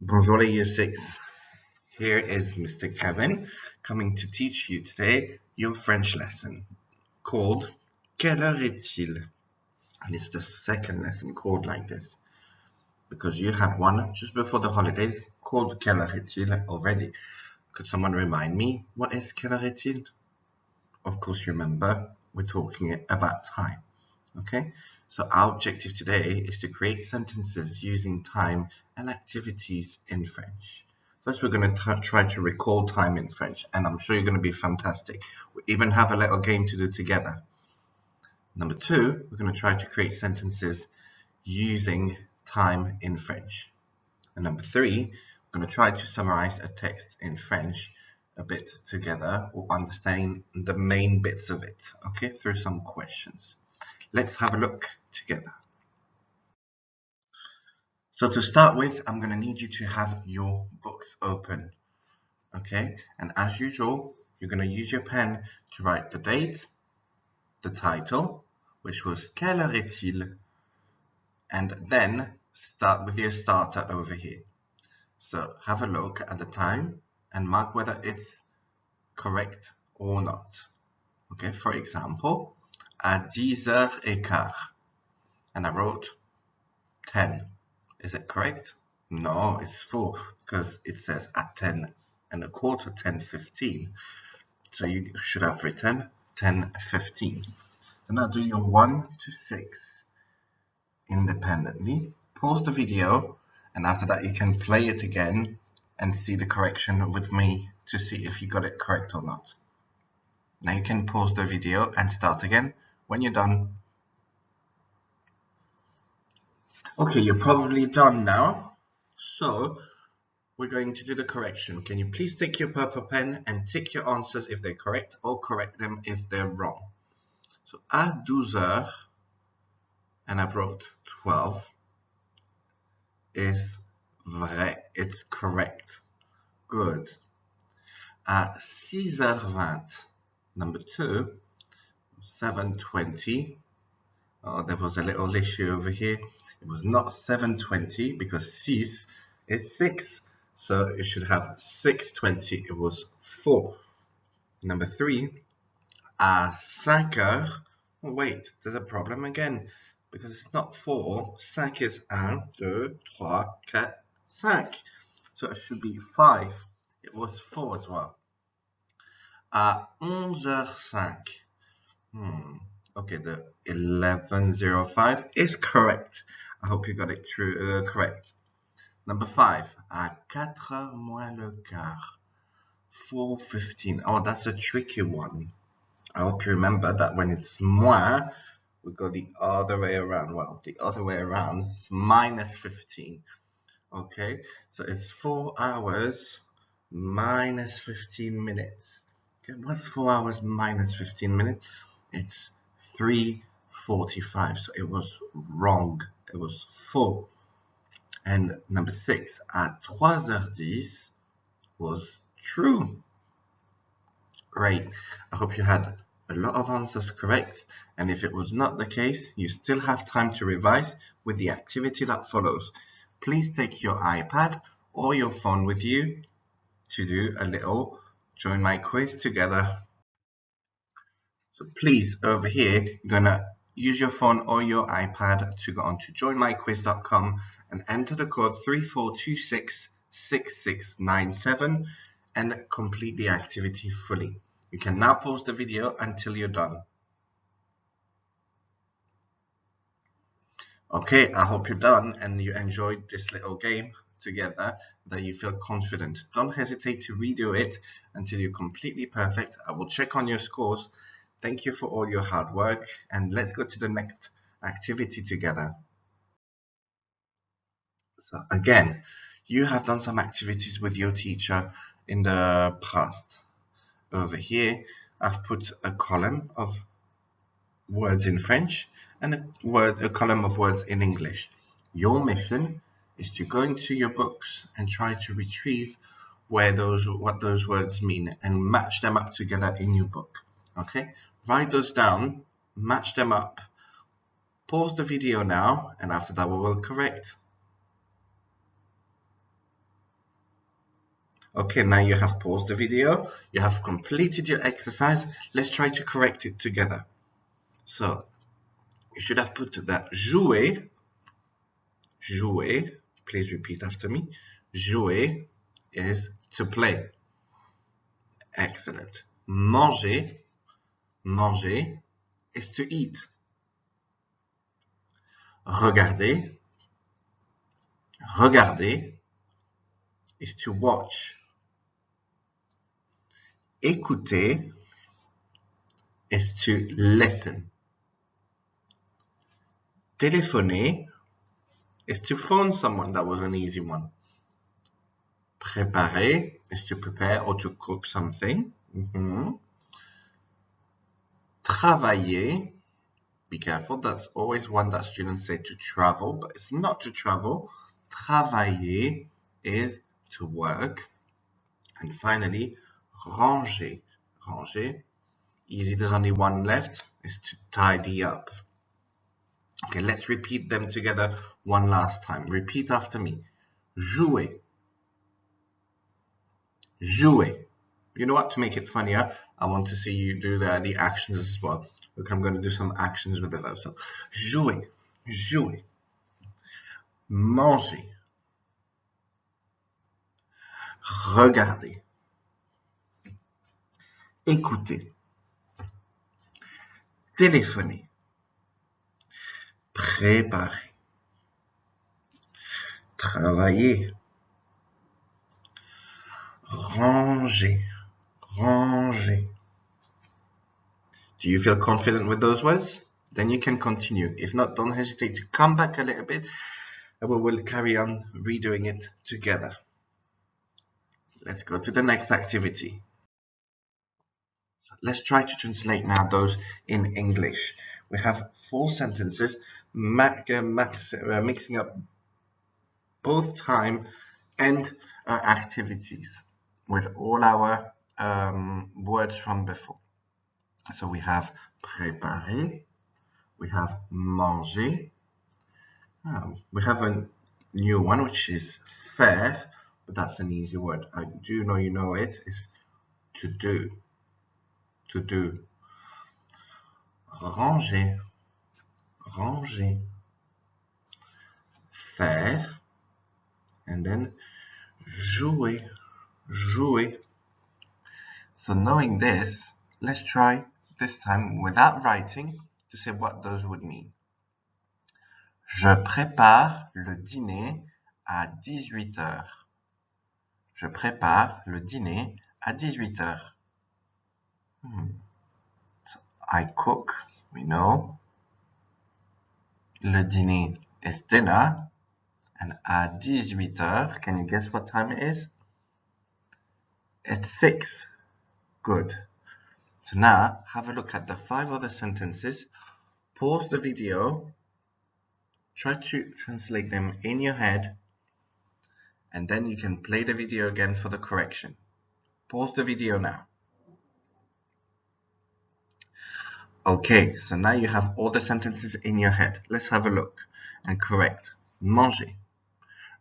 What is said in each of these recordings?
Bonjour les year 6. Here is Mr. Kevin coming to teach you today your French lesson called Quelle heure est-il? And it's the second lesson called like this because you had one just before the holidays called Quelle heure est-il already. Could someone remind me what is Quelle heure est-il? Of course you remember we're talking about time. Okay, so our objective today is to create sentences using time and activities in French. First, we're going to try to recall time in French, and I'm sure you're going to be fantastic. We even have a little game to do together. Number two, we're going to try to create sentences using time in French. And number three, we're going to try to summarize a text in French a bit together or understand the main bits of it, okay, through some questions. Let's have a look together. So to start with, I'm going to need you to have your books open, okay? And as usual, you're going to use your pen to write the date, the title, which was Quelle heure est-il? And then start with your starter over here. So have a look at the time and mark whether it's correct or not. Okay, for example, à 10h15, and I wrote 10. Is it correct? No, it's 4 because it says at 10 and a quarter, 10:15. So you should have written 10:15. And now do your 1 to 6 independently. Pause the video, and after that you can play it again and see the correction with me to see if you got it correct or not. Now you can pause the video and start again when you're done. Okay, you're probably done now. So we're going to do the correction. Can you please take your purple pen and tick your answers if they're correct or correct them if they're wrong. So à 12h, and I wrote 12, is vrai, it's correct. Good. À 6h20, number 2, 7:20. Oh, there was a little issue over here. It was not 7:20 because 6 is 6. So it should have 6:20. It was 4. Number 3, à 5h. Oh, wait, there's a problem again because it's not 4. 5 is 1, 2, 3, 4, 5. So it should be 5. It was 4 as well. À 11h05. Okay, the 11:05 is correct. I hope you got it true, correct. Number 5, à 4h moins le quart, 4:15. Oh, that's a tricky one. I hope you remember that when it's moins, we go the other way around. Well, the other way around is minus 15. Okay, so it's 4 hours minus 15 minutes. Okay, what's 4 hours minus 15 minutes? It's 3:45. So it was wrong. It was 4. And number 6, à 3h10 was true. Great. I hope you had a lot of answers correct. And if it was not the case, you still have time to revise with the activity that follows. Please take your iPad or your phone with you to do a little join my quiz together. So please, over here, you're gonna use your phone or your iPad to go on to joinmyquiz.com and enter the code 34266697 and complete the activity fully. You can now pause the video until you're done. Okay, I hope you're done and you enjoyed this little game together, that you feel confident. Don't hesitate to redo it until you're completely perfect. I will check on your scores. Thank you for all your hard work, and let's go to the next activity together. So again, you have done some activities with your teacher in the past. Over here, I've put a column of words in French and a column of words in English. Your mission is to go into your books and try to retrieve what those words mean and match them up together in your book. Okay, write those down, match them up, pause the video now, and after that we will correct. Okay, now you have paused the video. You have completed your exercise. Let's try to correct it together. So, you should have put that jouer. Jouer, please repeat after me. Jouer is to play. Excellent. Manger, manger is to eat. Regarder, regarder is to watch. Écouter is to listen. Téléphoner is to phone someone. That was an easy one. Préparer is to prepare or to cook something. Travailler, be careful, that's always one that students say to travel, but it's not to travel. Travailler is to work. And finally, ranger. Ranger, easy, there's only one left, is to tidy up. Okay, let's repeat them together one last time. Repeat after me. Jouer. Jouer. You know what? To make it funnier, I want to see you do the actions as well. Look, I'm going to do some actions with the verb. So, jouer. Jouer. Manger. Regarder. Écouter. Téléphoner. Préparer. Travailler. Ranger. Ranger. Do you feel confident with those words? Then you can continue. If not, don't hesitate to come back a little bit and we will carry on redoing it together. Let's go to the next activity. So let's try to translate now those in English. We have 4 sentences mixing up both time and activities with all our words from before. So we have préparer, we have manger, we have a new one which is faire, but that's an easy word. I do know you know it. It's to do. To do. Ranger. Ranger. Faire. And then jouer. Jouer. So knowing this, let's try this time without writing to say what those would mean. Je prépare le dîner à 18 heures. Je prépare le dîner à 18 heures. So I cook, we know. Le dîner is dinner. And à 18 heures, can you guess what time it is? It's 6. Good. So now, have a look at the 5 other sentences. Pause the video. Try to translate them in your head. And then you can play the video again for the correction. Pause the video now. Okay, so now you have all the sentences in your head. Let's have a look and correct. Manger.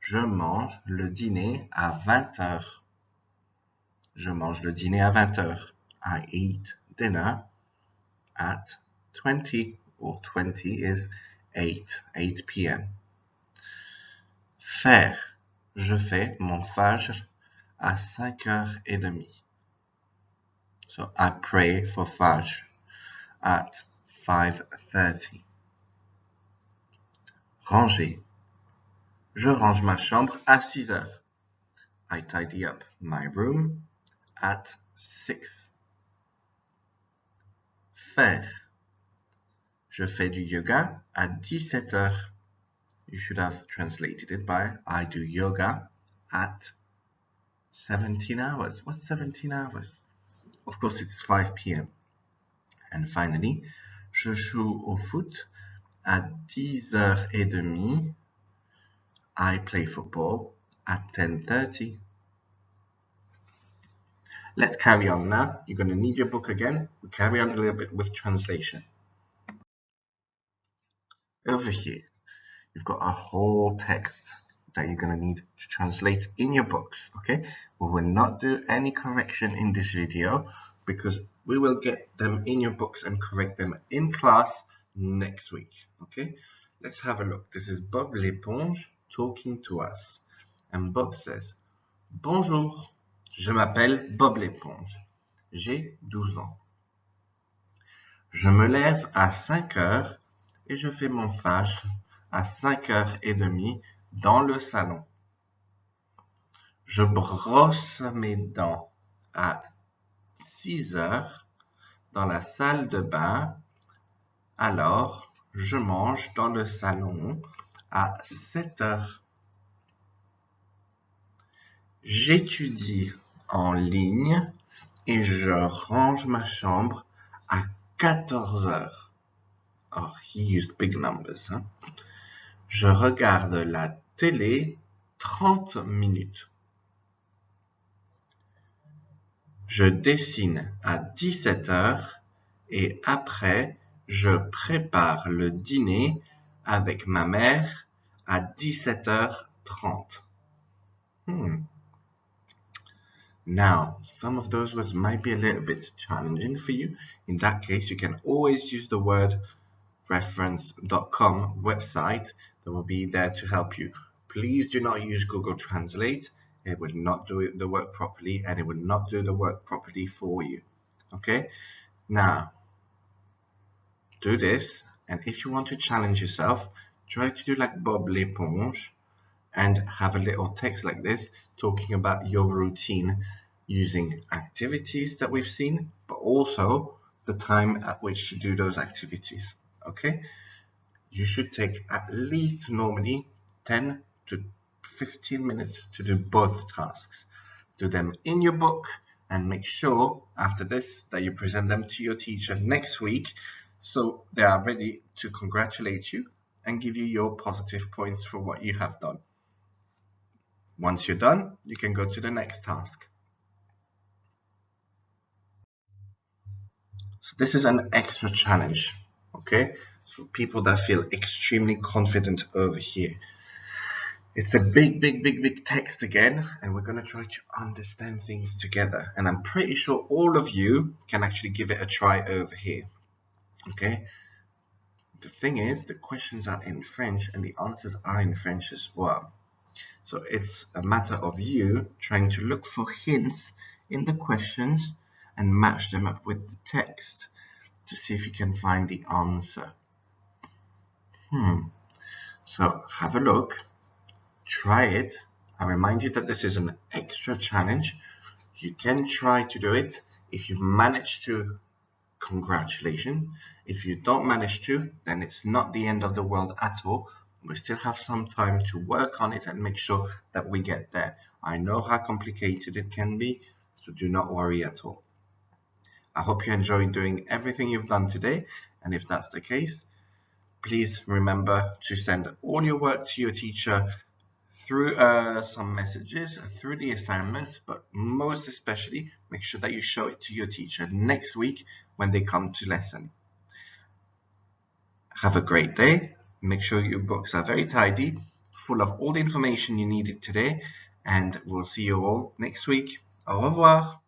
Je mange le dîner à 20 heures. Je mange le dîner à 20 heures. I eat dinner at 20, or 20 is 8 p.m. Faire. Je fais mon phage à 5h30. So I pray for phage at 5:30. Ranger. Je range ma chambre à 6 heures. I tidy up my room at 6. Faire. Je fais du yoga à 17 heures. You should have translated it by I do yoga at 17 hours. What's 17 hours? Of course, it's 5 p.m. And finally, je joue au foot à 10h30. I play football at 10:30. Let's carry on now. You're going to need your book again. We'll carry on a little bit with translation. Over here, you've got a whole text. that you're going to need to translate in your books. Okay, we will not do any correction in this video because we will get them in your books and correct them in class next week. Okay, let's have a look. This is Bob l'éponge talking to us, and Bob says, Bonjour, je m'appelle Bob l'éponge. J'ai 12 ans. Je me lève à 5 heures et je fais mon fage à 5h30 dans le salon. Je brosse mes dents à 6 heures dans la salle de bain. Alors, je mange dans le salon à 7 heures. J'étudie en ligne et je range ma chambre à 14 heures. Oh, he used big numbers. Hein? Je regarde la télé 30 minutes. Je dessine à 17 heures et après, je prépare le dîner avec ma mère à 17h30. Now, some of those words might be a little bit challenging for you. In that case, you can always use the word reference.com website that will be there to help you. Please do not use Google Translate. It will not do the work properly, and it will not do the work properly for you. Okay? Now, do this, and if you want to challenge yourself, try to do like Bob l'éponge and have a little text like this talking about your routine using activities that we've seen, but also the time at which you do those activities. Okay? You should take at least normally 10 to 15 minutes to do both tasks. Do them in your book and make sure after this that you present them to your teacher next week so they are ready to congratulate you and give you your positive points for what you have done. Once you're done, you can go to the next task. So this is an extra challenge, okay? For people that feel extremely confident over here. It's a big text again, and we're going to try to understand things together. And I'm pretty sure all of you can actually give it a try over here, okay? The thing is, the questions are in French and the answers are in French as well. So it's a matter of you trying to look for hints in the questions and match them up with the text to see if you can find the answer. So have a look, try it. I remind you that this is an extra challenge. You can try to do it. If you manage to, congratulations. If you don't manage to, then it's not the end of the world at all. We still have some time to work on it and make sure that we get there. I know how complicated it can be, so do not worry at all. I hope you enjoyed doing everything you've done today, and if that's the case, please remember to send all your work to your teacher through some messages, through the assignments, but most especially, make sure that you show it to your teacher next week when they come to lesson. Have a great day. Make sure your books are very tidy, full of all the information you needed today, and we'll see you all next week. Au revoir.